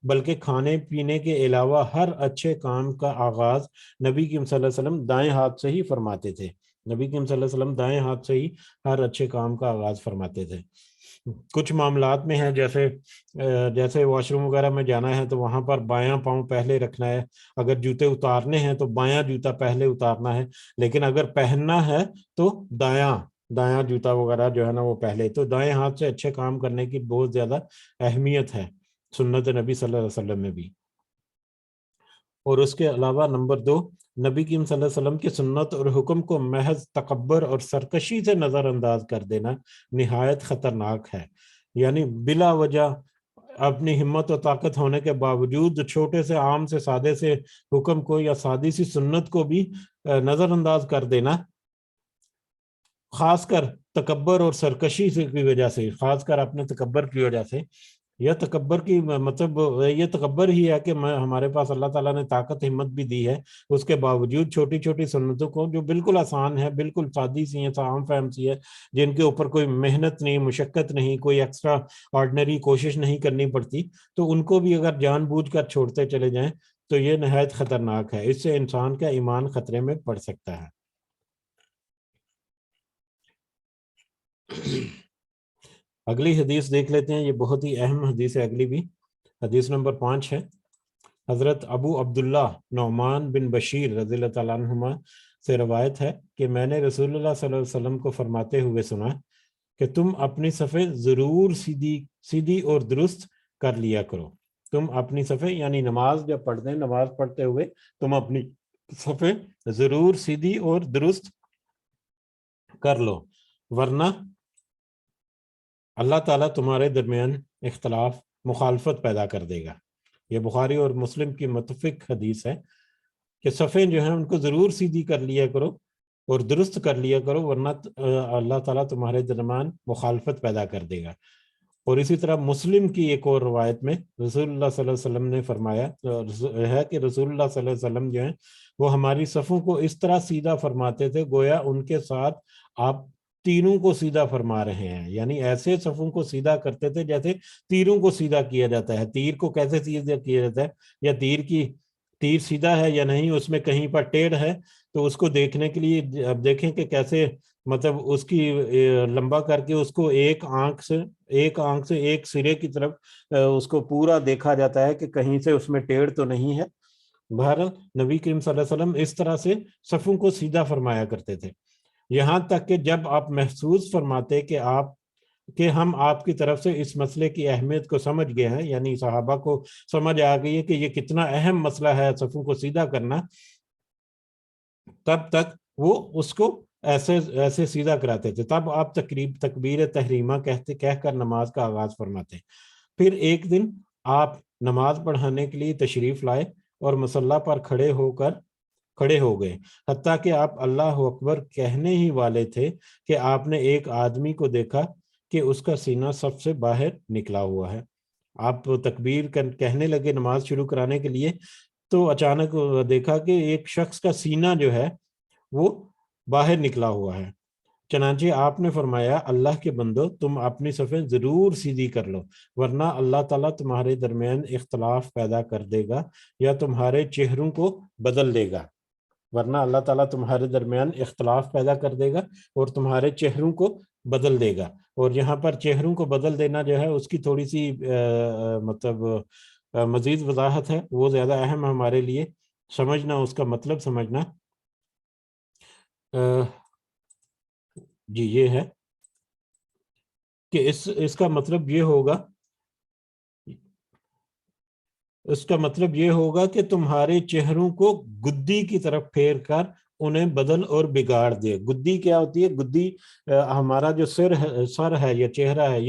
بلکہ کھانے پینے کے علاوہ ہر اچھے کام کا آغاز نبی کریم صلی اللہ علیہ وسلم دائیں ہاتھ سے ہی فرماتے تھے۔ نبی کریم صلی اللہ علیہ وسلم دائیں ہاتھ سے ہی ہر اچھے کام کا آغاز فرماتے تھے۔ کچھ معاملات میں ہیں جیسے واش روم وغیرہ میں جانا ہے تو وہاں پر بایاں پاؤں پہلے رکھنا ہے، اگر جوتے اتارنے ہیں تو بایاں جوتا پہلے اتارنا ہے، لیکن اگر پہننا ہے تو دایاں جوتا وغیرہ جو ہے نا وہ پہلے۔ تو دائیں ہاتھ سے اچھے کام کرنے کی بہت زیادہ اہمیت ہے سنت نبی صلی اللہ علیہ وسلم میں بھی۔ اور اس کے علاوہ نمبر 2، نبی کریم صلی اللہ علیہ وسلم کی سنت اور حکم کو محض تکبر اور سرکشی سے نظر انداز کر دینا نہایت خطرناک ہے۔ یعنی بلا وجہ اپنی ہمت و طاقت ہونے کے باوجود چھوٹے سے عام سے سادے سے حکم کو یا سادی سی سنت کو بھی نظر انداز کر دینا، خاص کر تکبر اور سرکشی کی وجہ سے، خاص کر اپنے تکبر کی وجہ سے۔ یہ تکبر کی مطلب یہ تکبر ہی ہے کہ ہمارے پاس اللہ تعالیٰ نے طاقت ہمت بھی دی ہے، اس کے باوجود چھوٹی چھوٹی سنتوں کو جو بالکل آسان ہے، بالکل سادی سی ہیں، عام فہم سی ہے، جن کے اوپر کوئی محنت نہیں، مشقت نہیں، کوئی ایکسٹرا آرڈنری کوشش نہیں کرنی پڑتی، تو ان کو بھی اگر جان بوجھ کر چھوڑتے چلے جائیں تو یہ نہایت خطرناک ہے۔ اس سے انسان کا ایمان خطرے میں پڑ سکتا ہے۔ اگلی حدیث دیکھ لیتے ہیں، یہ بہت ہی اہم حدیث ہے اگلی بھی۔ حدیث نمبر 5 ہے، حضرت ابو عبداللہ نعمان بن بشیر رضی اللہ تعالیٰ عنہما سے روایت ہے کہ میں نے رسول اللہ صلی اللہ علیہ وسلم کو فرماتے ہوئے سنا کہ تم اپنی صفیں ضرور سیدھی اور درست کر لیا کرو۔ تم اپنی صفیں یعنی نماز جب پڑھتے ہیں، نماز پڑھتے ہوئے تم اپنی صفیں ضرور سیدھی اور درست کر لو، ورنہ اللہ تعالیٰ تمہارے درمیان اختلاف، مخالفت پیدا کر دے گا۔ یہ بخاری اور مسلم کی متفق حدیث ہے کہ صفیں جو ہیں ان کو ضرور سیدھی کر لیا کرو اور درست کر لیا کرو، ورنہ اللہ تعالیٰ تمہارے درمیان مخالفت پیدا کر دے گا۔ اور اسی طرح مسلم کی ایک اور روایت میں رسول اللہ صلی اللہ علیہ وسلم نے فرمایا ہے کہ رسول اللہ صلی اللہ علیہ وسلم جو ہیں وہ ہماری صفوں کو اس طرح سیدھا فرماتے تھے گویا ان کے ساتھ آپ تیروں کو سیدھا فرما رہے ہیں، یعنی ایسے صفوں کو سیدھا کرتے تھے جیسے تیروں کو سیدھا کیا جاتا ہے۔ تیر کو کیسے سیدھا کیا جاتا ہے، یا تیر سیدھا ہے یا نہیں، اس میں کہیں پر ٹیڑھ ہے تو اس کو دیکھنے کے لیے اب دیکھیں کہ کیسے مطلب اس کی لمبا کر کے اس کو ایک آنکھ سے ایک سرے کی طرف اس کو پورا دیکھا جاتا ہے کہ کہیں سے اس میں ٹیڑھ تو نہیں ہے۔ بہرحال نبی کریم صلی اللہ علیہ وسلم اس طرح سے صفوں کو سیدھا فرمایا کرتے تھے، یہاں تک کہ جب آپ محسوس فرماتے کہ ہم آپ کی طرف سے اس مسئلے کی اہمیت کو سمجھ گئے ہیں، یعنی صحابہ کو سمجھ آ گئی ہے کہ یہ کتنا اہم مسئلہ ہے صفوں کو سیدھا کرنا، تب تک وہ اس کو ایسے سیدھا کراتے تھے۔ تب آپ تکبیر تحریمہ کہہ کر نماز کا آغاز فرماتے۔ پھر ایک دن آپ نماز پڑھانے کے لیے تشریف لائے اور مصلی پر کھڑے ہو گئے، حتیٰ کہ آپ اللہ اکبر کہنے ہی والے تھے کہ آپ نے ایک آدمی کو دیکھا کہ اس کا سینہ سب سے باہر نکلا ہوا ہے۔ آپ تکبیر کہنے لگے نماز شروع کرانے کے لیے تو اچانک دیکھا کہ ایک شخص کا سینہ جو ہے وہ باہر نکلا ہوا ہے۔ چنانچہ آپ نے فرمایا اللہ کے بندو تم اپنی صفیں ضرور سیدھی کر لو، ورنہ اللہ تعالیٰ تمہارے درمیان اختلاف پیدا کر دے گا یا تمہارے چہروں کو بدل دے گا، ورنہ اللہ تعالیٰ تمہارے درمیان اختلاف پیدا کر دے گا اور تمہارے چہروں کو بدل دے گا۔ اور یہاں پر چہروں کو بدل دینا جو ہے اس کی تھوڑی سی مطلب مزید وضاحت ہے، وہ زیادہ اہم ہے ہمارے لیے سمجھنا، اس کا مطلب سمجھنا۔ جی یہ ہے کہ اس کا مطلب یہ ہوگا کہ تمہارے چہروں کو گدی کی طرف پھیر کر انہیں بدل اور بگاڑ دے۔ گدی کیا ہوتی ہے؟ گدی ہمارا جو سر ہے یا چہرہ ہے،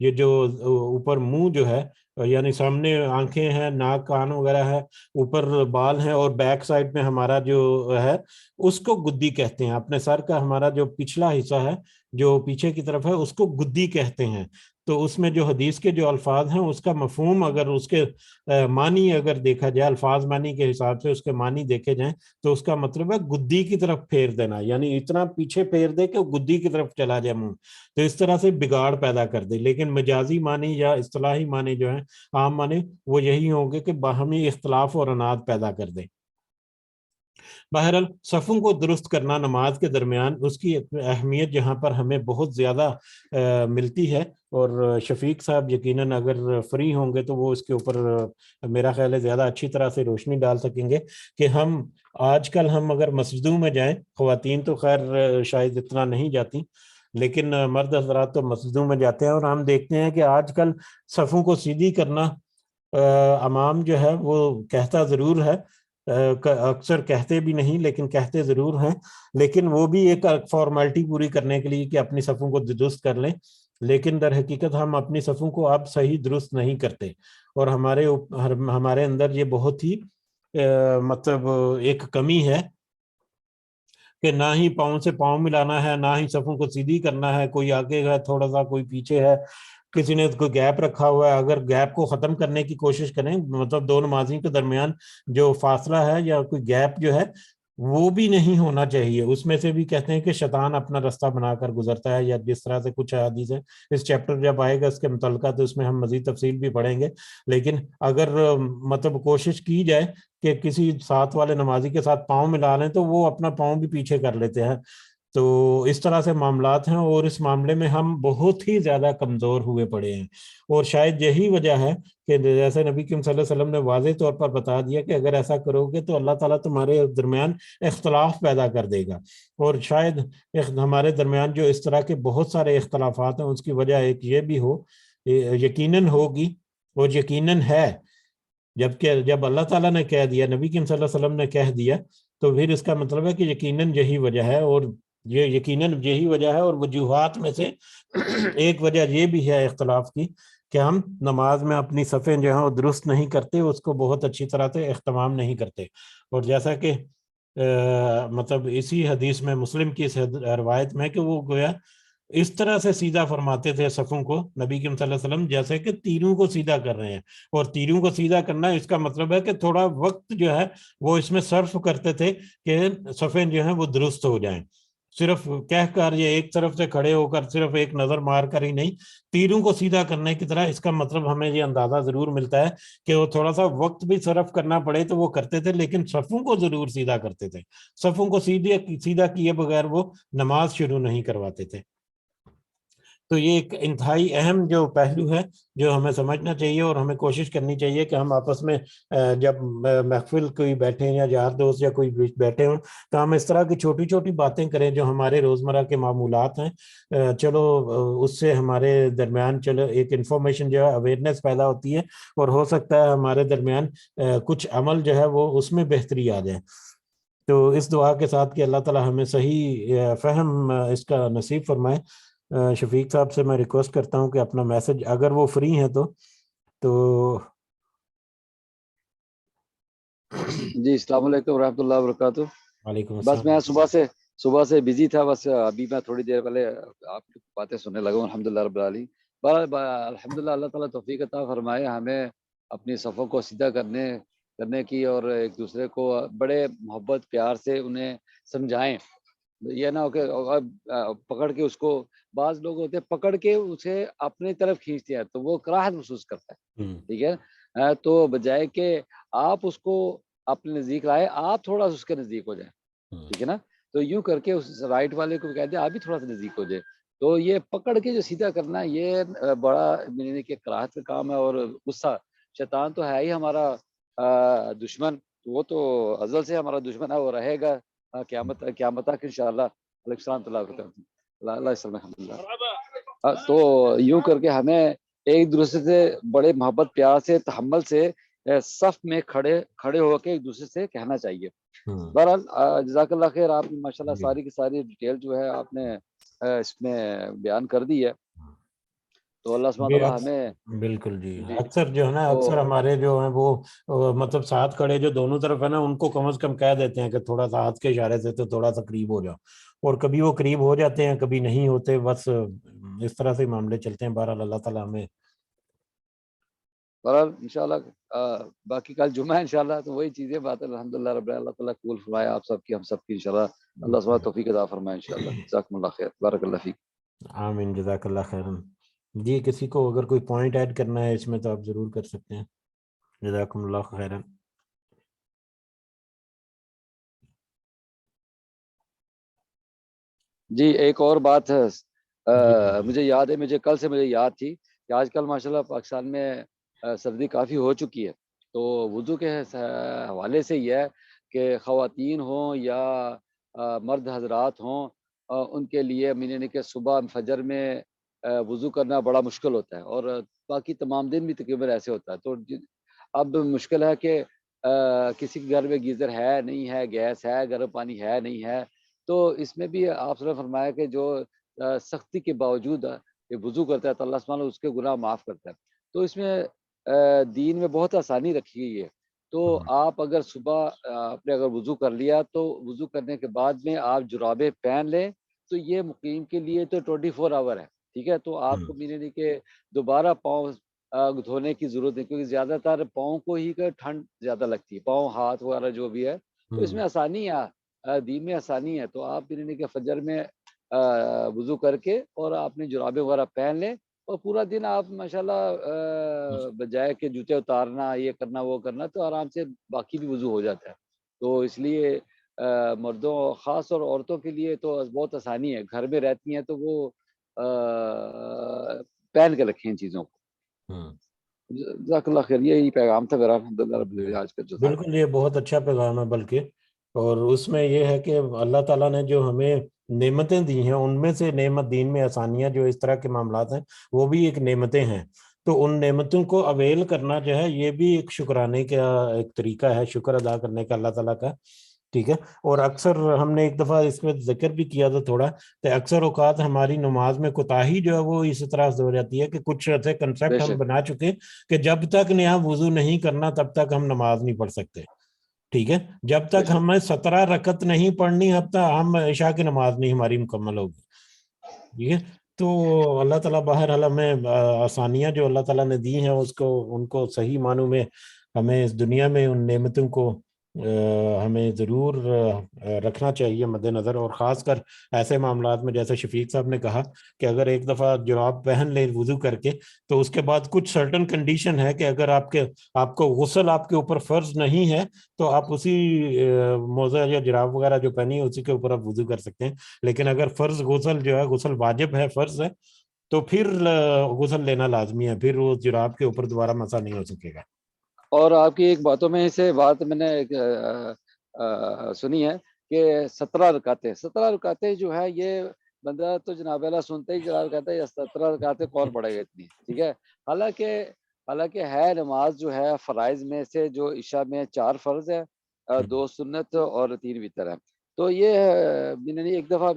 یہ جو اوپر منہ جو ہے، یعنی سامنے آنکھیں ہیں، ناک کان وغیرہ ہے، اوپر بال ہیں، اور بیک سائڈ میں ہمارا جو ہے اس کو گدی کہتے ہیں۔ اپنے سر کا ہمارا جو پچھلا حصہ ہے جو پیچھے کی طرف ہے اس کو گدی کہتے ہیں۔ تو اس میں جو حدیث کے جو الفاظ ہیں اس کا مفہوم اگر اس کے معنی اگر دیکھا جائے، الفاظ معنی کے حساب سے اس کے معنی دیکھے جائیں تو اس کا مطلب ہے گدی کی طرف پھیر دینا، یعنی اتنا پیچھے پھیر دے کہ وہ گدی کی طرف چلا جائے منہ، تو اس طرح سے بگاڑ پیدا کر دے۔ لیکن مجازی معنی یا اصطلاحی معنی جو ہیں، عام معنی، وہ یہی ہوں گے کہ باہمی اختلاف اور اناد پیدا کر دے۔ بہرحال صفوں کو درست کرنا نماز کے درمیان اس کی اہمیت جہاں پر ہمیں بہت زیادہ ملتی ہے، اور شفیق صاحب یقیناً اگر فری ہوں گے تو وہ اس کے اوپر میرا خیال ہے زیادہ اچھی طرح سے روشنی ڈال سکیں گے کہ ہم آج کل ہم اگر مسجدوں میں جائیں، خواتین تو خیر شاید اتنا نہیں جاتی، لیکن مرد حضرات تو مسجدوں میں جاتے ہیں، اور ہم دیکھتے ہیں کہ آج کل صفوں کو سیدھی کرنا امام جو ہے وہ کہتا ضرور ہے، اکثر کہتے بھی نہیں لیکن کہتے ضرور ہیں، لیکن وہ بھی ایک فارمیلٹی پوری کرنے کے لیے کہ اپنی صفوں کو درست کر لیں، لیکن در حقیقت ہم اپنی صفوں کو اب صحیح درست نہیں کرتے، اور ہمارے اندر یہ بہت ہی مطلب ایک کمی ہے کہ نہ ہی پاؤں سے پاؤں ملانا ہے، نہ ہی صفوں کو سیدھی کرنا ہے، کوئی آگے ہے تھوڑا سا، کوئی پیچھے ہے، کسی نے کوئی گیپ رکھا ہوا ہے، اگر گیپ کو ختم کرنے کی کوشش کریں، مطلب دو نمازیوں کے درمیان جو فاصلہ ہے یا کوئی گیپ جو ہے وہ بھی نہیں ہونا چاہیے، اس میں سے بھی کہتے ہیں کہ شیطان اپنا رستہ بنا کر گزرتا ہے، یا جس طرح سے کچھ حدیث ہے، اس چیپٹر جب آئے گا اس کے متعلقہ تو اس میں ہم مزید تفصیل بھی پڑھیں گے، لیکن اگر مطلب کوشش کی جائے کہ کسی ساتھ والے نمازی کے ساتھ پاؤں ملا لیں تو وہ اپنا پاؤں بھی پیچھے کر لیتے ہیں، تو اس طرح سے معاملات ہیں، اور اس معاملے میں ہم بہت ہی زیادہ کمزور ہوئے پڑے ہیں، اور شاید یہی وجہ ہے کہ جیسے نبی کریم صلی اللہ علیہ وسلم نے واضح طور پر بتا دیا کہ اگر ایسا کرو گے تو اللہ تعالیٰ تمہارے درمیان اختلاف پیدا کر دے گا، اور شاید ہمارے درمیان جو اس طرح کے بہت سارے اختلافات ہیں اس کی وجہ ایک یہ بھی ہو، یقیناً ہوگی اور یقیناً ہے، جبکہ جب اللہ تعالیٰ نے کہہ دیا، نبی کریم صلی اللہ علیہ وسلم نے کہہ دیا، تو پھر اس کا مطلب ہے کہ یقیناً یہی وجہ ہے، اور یہ یقیناً یہی وجہ ہے، اور وجوہات میں سے ایک وجہ یہ بھی ہے اختلاف کی کہ ہم نماز میں اپنی صفیں جو ہیں وہ درست نہیں کرتے، اس کو بہت اچھی طرح سے اہتمام نہیں کرتے، اور جیسا کہ مطلب اسی حدیث میں، مسلم کی اس روایت میں، کہ وہ گویا اس طرح سے سیدھا فرماتے تھے صفوں کو نبی کریم صلی اللہ علیہ وسلم جیسے کہ تیروں کو سیدھا کر رہے ہیں، اور تیروں کو سیدھا کرنا اس کا مطلب ہے کہ تھوڑا وقت جو ہے وہ اس میں صرف کرتے تھے کہ صفیں جو ہیں وہ درست ہو جائیں، صرف کہہ کر یا ایک طرف سے کھڑے ہو کر صرف ایک نظر مار کر ہی نہیں، تیروں کو سیدھا کرنے کی طرح، اس کا مطلب ہمیں یہ اندازہ ضرور ملتا ہے کہ وہ تھوڑا سا وقت بھی صرف کرنا پڑے تو وہ کرتے تھے، لیکن صفوں کو ضرور سیدھا کرتے تھے، صفوں کو سیدھا کیے بغیر وہ نماز شروع نہیں کرواتے تھے۔ تو یہ ایک انتہائی اہم جو پہلو ہے جو ہمیں سمجھنا چاہیے، اور ہمیں کوشش کرنی چاہیے کہ ہم آپس میں جب محفل کوئی بیٹھے یا یار دوست یا کوئی بیٹھے ہوں تو ہم اس طرح کی چھوٹی چھوٹی باتیں کریں جو ہمارے روزمرہ کے معمولات ہیں، چلو اس سے ہمارے درمیان چلو ایک انفارمیشن جو ہے، اویئرنیس پیدا ہوتی ہے، اور ہو سکتا ہے ہمارے درمیان کچھ عمل جو ہے وہ اس میں بہتری آ جائے۔ تو اس دعا کے ساتھ کہ اللہ تعالیٰ ہمیں صحیح فہم اس کا نصیب فرمائے، شفیق صاحب سے میں ریکویسٹ کرتا ہوں کہ اپنا میسج، اگر وہ فری ہیں تو جی السلام علیکم ورحمۃ اللہ وبرکاتہ۔ وعلیکم بس السلام۔ میں صبح سے بزی تھا، بس ابھی میں تھوڑی دیر پہلے آپ کی باتیں سننے لگا ہوں، الحمدللہ رب العالمین۔ الحمدللہ اللہ تعالیٰ توفیق عطا فرمائے ہمیں اپنی صفوں کو سیدھا کرنے کی، اور ایک دوسرے کو بڑے محبت پیار سے انہیں سمجھائیں، یہ نہ ہو کہ پکڑ کے اس کو، بعض لوگ ہوتے ہیں پکڑ کے اسے اپنی طرف کھینچتے ہیں تو وہ کراہت محسوس کرتا ہے، ٹھیک ہے، تو بجائے کہ آپ اس کو اپنے نزدیک لائے، آپ تھوڑا سا اس کے نزدیک ہو جائیں، ٹھیک ہے نا، تو یوں کر کے اس رائٹ والے کو کہہ دیں آپ بھی تھوڑا سا نزدیک ہو جائے، تو یہ پکڑ کے جو سیدھا کرنا یہ بڑا یعنی کہ کراہت کا کام ہے، اور غصہ، شیطان تو ہے ہی ہمارا دشمن، وہ تو ازل سے ہمارا دشمن ہے، وہ رہے گا قیامت تک انشاءاللہ۔ علیہ السلام اللہ الحمدللہ۔ تو یوں کر کے ہمیں ایک دوسرے سے بڑے محبت پیار سے تحمل سے صف میں کھڑے ہو کے ایک دوسرے سے کہنا چاہیے۔ بہرحال جزاک اللہ خیر، آپ نے ماشاءاللہ ساری کی ساری ڈیٹیل جو ہے آپ نے اس میں بیان کر دی ہے، تو اللہ سبحانہ تعالیٰ ہمیں بالکل جی اکثر جو ہے نا، اکثر ہمارے جو ہیں وہ مطلب ساتھ کھڑے جو دونوں طرف ہے نا، ان کو کم از کم کہہ دیتے ہیں کہ تھوڑا سا ہاتھ کے اشارے سے تو تھوڑا سا قریب ہو جاؤ، اور کبھی وہ قریب ہو جاتے ہیں کبھی نہیں ہوتے، بس اس طرح سے معاملے چلتے ہیں. بہرحال اللہ تعالیٰ ہمیں بہرحال انشاءاللہ باقی کل جمعہ ہے انشاءاللہ، تو وہی چیزیں بات الحمدللہ رب اللہ تعالیٰ قبول فرمائے آپ سب کی، ہم سب کی انشاءاللہ. اللہ سبحانہ توفیق عطا فرمائے انشاءاللہ. جزاکم اللہ خیر، بارک اللہ فیک. آمین، جزاک اللہ خیرن. جی کسی کو اگر کوئی پوائنٹ ایڈ کرنا ہے اس میں تو آپ ضرور کر سکتے ہیں. جزاکم اللہ خیرن. جی ایک اور بات ہے، جی مجھے یاد ہے، مجھے یاد تھی کہ آج کل ماشاءاللہ پاکستان میں سردی کافی ہو چکی ہے. تو وضو کے حوالے سے یہ ہے کہ خواتین ہوں یا مرد حضرات ہوں، ان کے لیے یعنی کہ صبح فجر میں وضو کرنا بڑا مشکل ہوتا ہے، اور باقی تمام دن بھی تقریباً ایسے ہوتا ہے. تو اب مشکل ہے کہ کسی کے گھر میں گیزر ہے نہیں ہے، گیس ہے، گرم پانی ہے نہیں ہے. تو اس میں بھی آپ صلی اللہ علیہ وسلم نے فرمایا کہ جو سختی کے باوجود یہ وضو کرتا ہے تو اللہ سبحانہ اس کے گناہ معاف کرتا ہے. تو اس میں دین میں بہت آسانی رکھی گئی ہے. تو آپ اگر صبح آپ نے اگر وضو کر لیا تو وضو کرنے کے بعد میں آپ جرابیں پہن لیں تو یہ مقیم کے لیے تو 24 آور ہے. ٹھیک ہے، تو آپ کو نہیں کہ دوبارہ پاؤں دھونے کی ضرورت نہیں، کیونکہ زیادہ تر پاؤں کو ہی ٹھنڈ زیادہ لگتی ہے، پاؤں ہاتھ وغیرہ جو بھی ہے. تو اس میں آسانی ہے، دین میں آسانی ہے. تو آپ کہ فجر میں وضو کر کے اور اپنی جرابیں وغیرہ پہن لیں، اور پورا دن آپ ماشاءاللہ بجائے کہ جوتے اتارنا، یہ کرنا وہ کرنا، تو آرام سے باقی بھی وضو ہو جاتا ہے. تو اس لیے مردوں خاص اور عورتوں کے لیے تو بہت آسانی ہے، گھر میں رہتی ہیں تو وہ پہن کے رکھیں ان چیزوں کو. جزاک اللہ خیر، یہی پیغام تھا میرا الحمدللہ رب العالمین آج کا. بالکل یہ بہت اچھا پیغام ہے، بلکہ اور اس میں یہ ہے کہ اللہ تعالیٰ نے جو ہمیں نعمتیں دی ہیں ان میں سے نعمت دین میں آسانیاں جو اس طرح کے معاملات ہیں وہ بھی ایک نعمتیں ہیں. تو ان نعمتوں کو اویل کرنا جو ہے یہ بھی ایک شکرانے کا ایک طریقہ ہے، شکر ادا کرنے کا اللہ تعالیٰ کا. ٹھیک ہے. اور اکثر ہم نے ایک دفعہ اس میں ذکر بھی کیا تھا تھوڑا کہ اکثر اوقات ہماری نماز میں کوتاہی جو ہے وہ اس طرح سے ہو جاتی ہے کہ کچھ ایسے کنسیپٹ ہم بنا چکے کہ جب تک یہاں وضو نہیں کرنا تب تک ہم نماز نہیں پڑھ سکتے. ٹھیک ہے، جب تک ہمیں 17 رکعت نہیں پڑھنی اب تک ہم عشاء کی نماز نہیں ہماری مکمل ہوگی. ٹھیک ہے. تو اللہ تعالیٰ بہرحال ہمیں آسانیاں جو اللہ تعالیٰ نے دی ہیں اس کو ان کو صحیح معنوں میں ہمیں اس دنیا میں ان نعمتوں کو ہمیں ضرور رکھنا چاہیے مد نظر. اور خاص کر ایسے معاملات میں جیسے شفیق صاحب نے کہا کہ اگر ایک دفعہ جراب پہن لیں وضو کر کے تو اس کے بعد کچھ سرٹن کنڈیشن ہے کہ اگر آپ کو غسل آپ کے اوپر فرض نہیں ہے تو آپ اسی موزہ یا جراب وغیرہ جو پہنی ہے اسی کے اوپر آپ وضو کر سکتے ہیں. لیکن اگر فرض غسل جو ہے غسل واجب ہے، فرض ہے، تو پھر غسل لینا لازمی ہے، پھر وہ جراب کے اوپر دوبارہ مسح نہیں ہو سکے گا. اور آپ کی ایک باتوں میں سے بات میں نے سنی ہے کہ 17 رکعتیں جو ہے یہ بندہ تو جناب اللہ سنتے ہی جناب کہتا ہے یہ 17 رکعتیں کون پڑھے گا اتنی. ٹھیک ہے، حالانکہ ہے نماز جو ہے فرائض میں سے جو عشاء میں 4 فرض ہے، 2 سنت اور 3 وتر ہے. تو یہ میں نے ایک دفعہ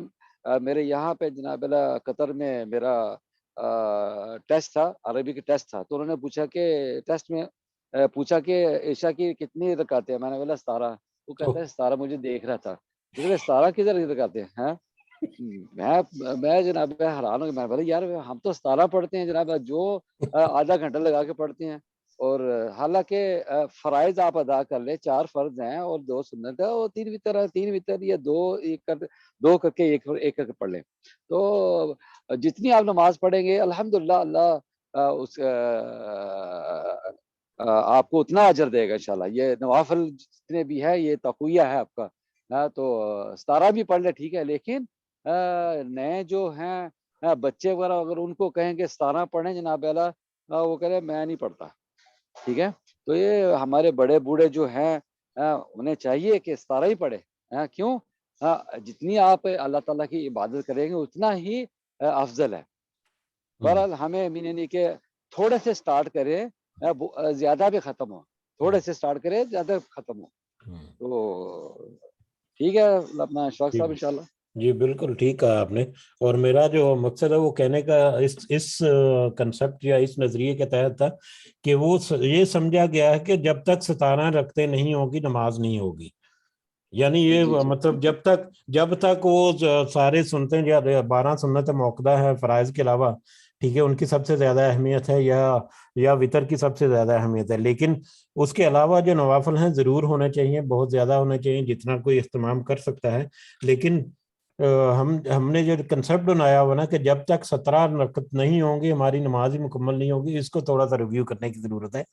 میرے یہاں پہ جناب اللہ قطر میں میرا ٹیسٹ تھا، عربی کا ٹیسٹ تھا. تو انہوں نے پوچھا کہ ٹیسٹ میں پوچھا کہ عشاء کی کتنی رکعتیں ہیں. میں نے بولا 17. وہ کہتا ہے 17 مجھے دیکھ رہا تھا. 17 کدھر رکعتیں ہیں؟ میں جناب حیران ہو گیا. میں بولا یار ہم تو 17 پڑھتے ہیں جناب، جو آدھا گھنٹہ لگا کے پڑھتے ہیں. اور حالانکہ فرائض آپ ادا کر لیں، 4 فرض ہیں اور 2 سنت ہے اور 3 وتر ہے. 3 وتر یا 2 کر کے ایک کر کے پڑھ لیں. تو جتنی آپ نماز پڑھیں گے الحمدللہ اللہ اس آپ کو اتنا اجر دے گا انشاءاللہ. یہ نوافل جتنے بھی ہے یہ تقویہ ہے آپ کا. تو 17 بھی پڑھ لے ٹھیک ہے، لیکن نئے جو ہیں بچے وغیرہ اگر ان کو کہیں کہ 17 پڑھیں جناب اعلیٰ، وہ کہہ رہے میں نہیں پڑھتا. ٹھیک ہے، تو یہ ہمارے بڑے بوڑھے جو ہیں انہیں چاہیے کہ 17 ہی پڑھے. کیوں؟ جتنی آپ اللہ تعالیٰ کی عبادت کریں گے اتنا ہی افضل ہے. بہرحال ہمیں نہیں کہ تھوڑے سے سٹارٹ کریں، زیادہ بھی ختم ہو، تھوڑے سے سٹارٹ کریں زیادہ ختم ہو. تو ٹھیک ہے اپنا شوق صاحب انشاءاللہ. جی بالکل ٹھیک کہا آپ نے. اور میرا جو مقصد ہے وہ کہنے کا اس کنسپٹ یا اس نظریے کے تحت تھا کہ وہ یہ سمجھا گیا ہے کہ جب تک 17 رکعتیں نہیں ہوگی نماز نہیں ہوگی. یعنی یہ جی جی مطلب جب تک وہ سارے سنتے ہیں، یا 12 سنت موقدہ ہے فرائض کے علاوہ، ٹھیک ہے، ان کی سب سے زیادہ اہمیت ہے، یا وطر کی سب سے زیادہ اہمیت ہے، لیکن اس کے علاوہ جو نوافل ہیں ضرور ہونے چاہیے، بہت زیادہ ہونے چاہیے، جتنا کوئی اہتمام کر سکتا ہے. لیکن ہم نے جو کنسپٹ بنایا ہوا نا کہ جب تک 17 رکعت نہیں ہوں گی ہماری نماز ہی مکمل نہیں ہوگی، اس کو تھوڑا سا ریویو کرنے کی ضرورت ہے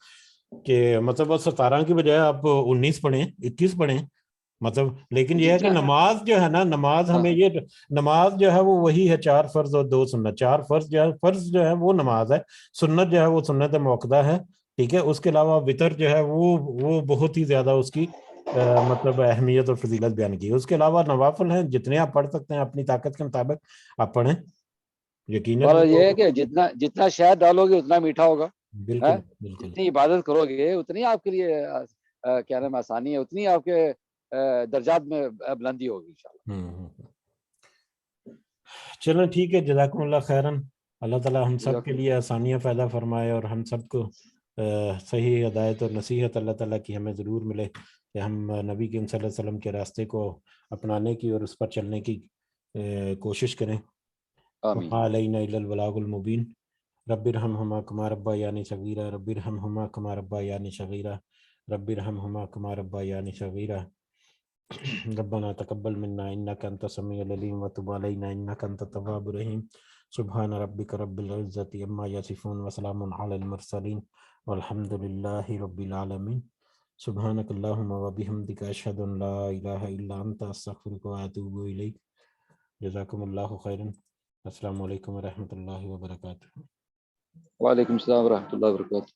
کہ مطلب بس 17 کی بجائے آپ 19 پڑھیں، 21 پڑھیں، مطلب. لیکن یہ ہے کہ جتنا نماز جو ہے نا، نماز ہاں ہمیں یہ نماز جو ہے وہ وہی ہے، 4 فرض اور 2 سنت. 4 فرض جو ہے، فرض جو ہے وہ نماز ہے، سنت جو ہے وہ سنت موقدہ ہے، ٹھیک ہے. اس کے علاوہ وطر جو ہے وہ بہت ہی زیادہ اس کی مطلب اہمیت اور فضیلت بیان کی. اس کے علاوہ نوافل ہیں جتنے آپ پڑھ سکتے ہیں اپنی طاقت کے مطابق آپ پڑھیں، یقیناً. اور یہ ہے کہ جتنا شہد ڈالو گے اتنا میٹھا ہوگا. بالکل بالکل. جتنی عبادت کرو گے اتنی آپ کے لیے کیا نام آسانی ہے، اتنی آپ کے درجات میں بلندی ہوگی انشاءاللہ. چلیں ٹھیک ہے، جزاکم اللہ خیرن. اللہ تعالیٰ ہم سب کے جزاکم لیے آسانیاں پیدا فرمائے، اور ہم سب کو صحیح ہدایت اور نصیحت اللہ تعالیٰ کی ہمیں ضرور ملے کہ ہم نبی کریم صلی اللہ علیہ وسلم کے راستے کو اپنانے کی اور اس پر چلنے کی کوشش کریں. آمین. وما علینا الا البلاغ المبین. رب ارحمہما کما ربیانی صغیرا، رب ارحمہما کما ربیانی صغیرا، رب ارحمہما کما ربیانی صغیرا. ربنا تقبل منا انك انت السميع العليم وتب علينا انك انت التواب الرحيم. سبحان ربك رب العزة عما يصفون وسلام على المرسلين والحمد لله رب العالمين. سبحانك اللهم وبحمدك اشهد ان لا اله الا انت استغفرك واتوب اليك. جزاكم الله خيرا. السلام علیکم ورحمۃ اللہ وبرکاتہ. وعلیکم السلام ورحمۃ اللہ وبرکاتہ.